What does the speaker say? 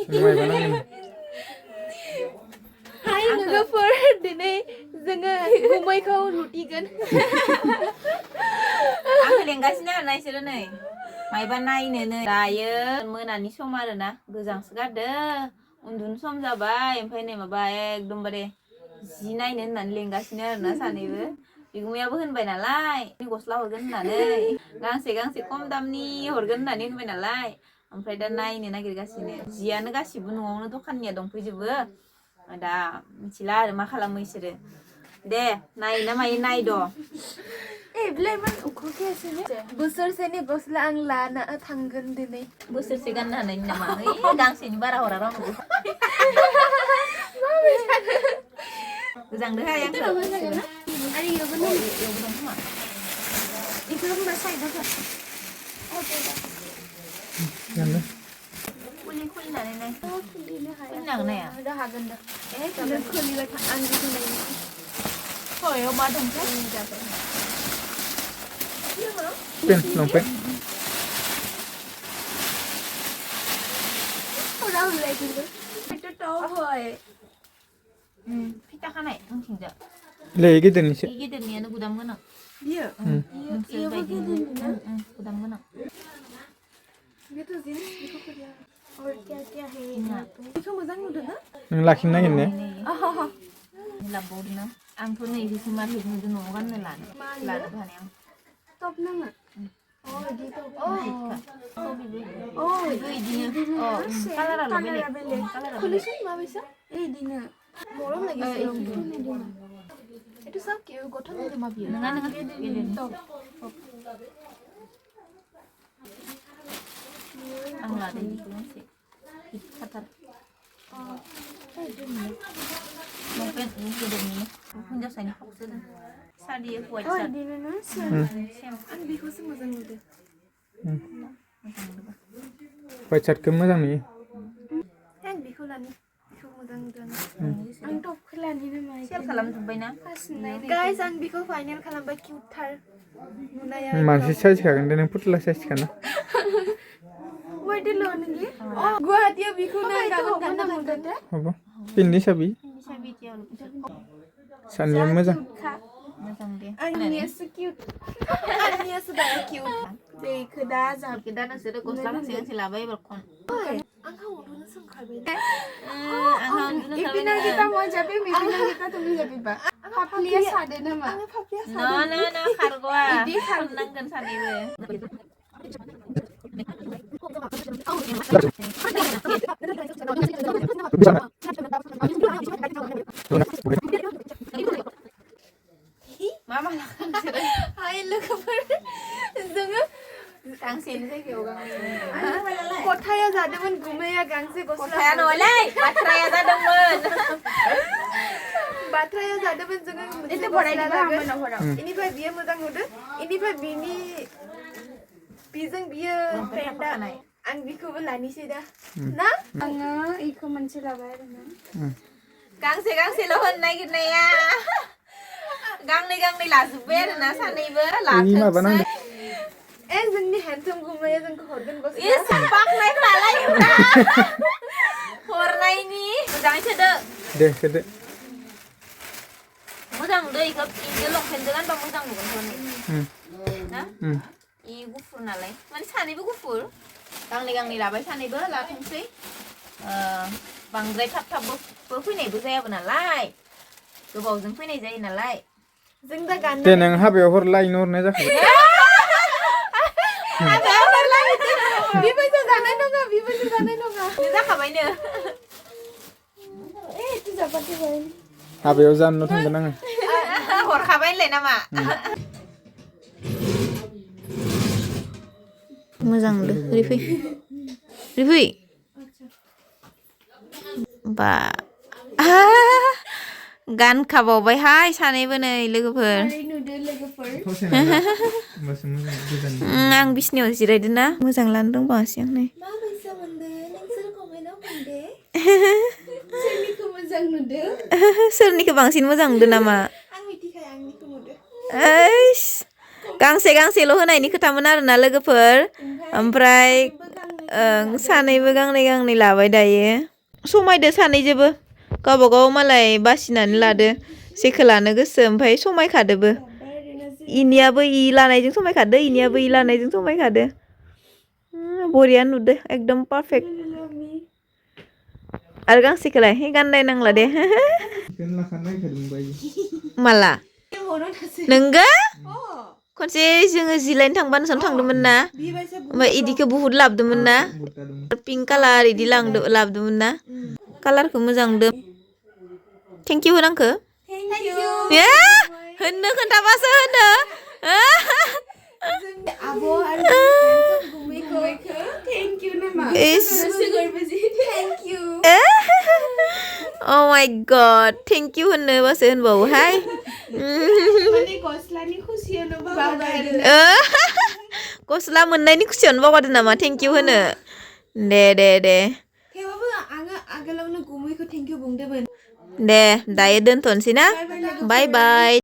Hai लोगोफोर दिनै जोङो गुमैखौ लुटिगोन आंखौ लेंगासिनो आरोना इसोरो नै मायबा नायनो नै दायो मोनानि सम आरोना गोजांसो गारदों उन्दुनो सम जाबाय ओमफ्राय नै माबा एकदमबारे जि नायनो होननानै लेंगासिनो आरोना सानैबो बिगुमायाबो होनबाय नालाय गस्ला हरगोन होननानै गांसे गांसे खम दामनि हरगोन होननानै होनबाय नालाय ओमफ्राय दा नायनो नागिरगासिनो जियानो गासिबो न'आवनो दखाननिया दंफैजोबो दा मिथिला आरो मा खालामो इसोरो दे नायो ना मायो नायद' बेलायमोन उखुखैयासैनो बोसोरसेनि गस्ला आं लाना थांगोन दिनै बोसोरसे गाननो हानायनि नामा ओइ गांसेनि बारा हरा रावनोबो गोजांदोहाय आंखौ आरो इयावबो दं खोमा इखौ होनबा साइडआव खुलिनानै नाय खुलिनो हाया खुलिनो हागोन हाया दा हागोन दा नों खुलिबाय था आं बेखौ नायनो हयाव मा दंथाय lompat. Udah mulai dulu. Itu toy. Kita kan naik enggak. Lagi gitu nih sih. Gitu nih ada gudang mana? Iya. Iya begini. Gudang mana? Gitu sih. Itu kerja. और क्या क्या है इसको मजा उठो ना नों लाखिनो नागिरनो लाबोदों ना आंथ' नै बिसो मा हेबनो न'आव गाननो लानो हानाय आं टप नामा अ इदि टप अ इदिनो कालारा बेलेग खुलिसै माबायसा इदिनो गरम लागिसो itu sakit गथन itu मा बियो नङा टप आं लादों बेखौ मोनसे खिथाथार लंपेन्ट गोदोनि हिनजावसानि फ्रकसो सारि हवाइट सार्ट आं बेखौसो मोजां नुदों हवाइट सार्टखौ मोजां नुयो आं बेखौ लानि बेखौ मोजां नुदों आं टपखौ लानि नामा सेल खालामजोब्बायना गाइस आं बेखौ फाइनेल खालामबाय किउटथार नुनाया मानसि साइज खागोन दे नों फुथुला साइज खाना Wadi lo nih? Oh, gua dia bikin गाबोन मोनगोन दे हबा पिन्नि साबि सानैया मोजां मोजां दे आंनियासो किउट आंनियासो दा किउट बेखौ दा जाबके दा नोंसोरो गस्ला गांसे लाबाय एबार खन आंहा उन्दुनो सोंखारबाय आंहा उन्दुनो इपिना kita mau jabe mipina kita tunggu jabe ba फाफ्लिया सादे नामा आं फाफ्लिया सादे ना खारग'आ इदि खारनांगोन सानैबो मा लाखांसोरो हाय लोगोफोर जोङो गांसेनि जायगायाव गांसे खथाया जादोंमोन गुमैया गांसे गस्ला खथाया नङालै बाथ्राया जादोंमोन बाथ्राया जादोंमोन जोङो मोनसे गस्ला लागोन इनिफ्राय बियो मोजां नुदों इनिफ्राय बिनि बिजों बियो पेन्टआ आं बिखौबो लानिसै दा ना आङो इखौ मोनसे लाबाय आरोना गांसेल' होनो नागिरनाया गांनै लाजोब्बाय आरोना सानैबो लाथोंसै जोंनि हेन्डसाम गुमैया जोंखौ हरगोन गस्ला इस बाखनायखौ लालायोब्रा हरनायनि मोजाङै सोदो दे सोदो मोजां नुदो इखौ इजों लंपेन्टजों गानबा मोजां नुगोन ना इ गुफुर नालाय माने सानैबो गुफुर गांनै लाबाय सानैबो लाथोंसै बांद्राय थाब फैनायबो जायाबो नालाय गोबावजों फैनाय जायो नालाय जों दा गानना दे नों हाबायाव हरलायनो हरनाय जाखाबाय हाबायाव हरलायनो बिबायसा जानाय नङा जाखाबायनो इदि जाबाथाय बाय हाबायाव जाननो थांगोन आङो हरखाबाय होनलाय नामा मोजां नुदो रिफै बा गानखाबावबायहाय सानैबो नै लोगोफोर आं बिसिनायाव जिरायदों ना मोजां लानो रोंबावासै आं नै माबायसा मोनदों नोंसोर कमेन्टआव बुंदे सोरनिखौ मोजां नुदों सोरनिखौ बांसिन मोजां नुदों नामा आं मिथिखाया आंनिखौ नुदों गांसेल' होनायनि खोथामोन आरोना लोगोफोर ओमफ्राय सानैबो गांनै गांनै लाबाय दायो समायदो सानैजोबो गावबागाव मालाय बासिनानै लादो जेखौ लानो गोसो ओमफ्राय समायखादोबो इनियाबो इ लानायजों समायखादो इनियाबो इ लानायजों समायखादो बरिया नुदो एकदम पारफेक्ट आरो गांसेखौलाय गाननाय नांला दे माला नोंगो खनसे जोङो जिलायनो थांबा नोंसानाव थांदोंमोन ना ओमफ्राय इदिखौ बुहुद लाबोदोंमोन ना पिंक कालार इदि लाबोदोंमोन ना कालारखौ मोजां दो थेंक इउ होनांखो होननो खोन्थाबासो होनो आब' आरो गुमैखौ थेंक इउ नामा thank you Oh my god thank you होननोबासो होनबावोहाय माने गस्लानि खुसियावनो बावगारदो गस्ला मोननायनि खुसियावनो बावगारदो नामा थेंक इउ होनो दे थेवबाबो आङो आगोलावनो गुमैखौ थेंक इउ बुंदोंमोन दे दायो दोनथ'नोसै ना बाय बाय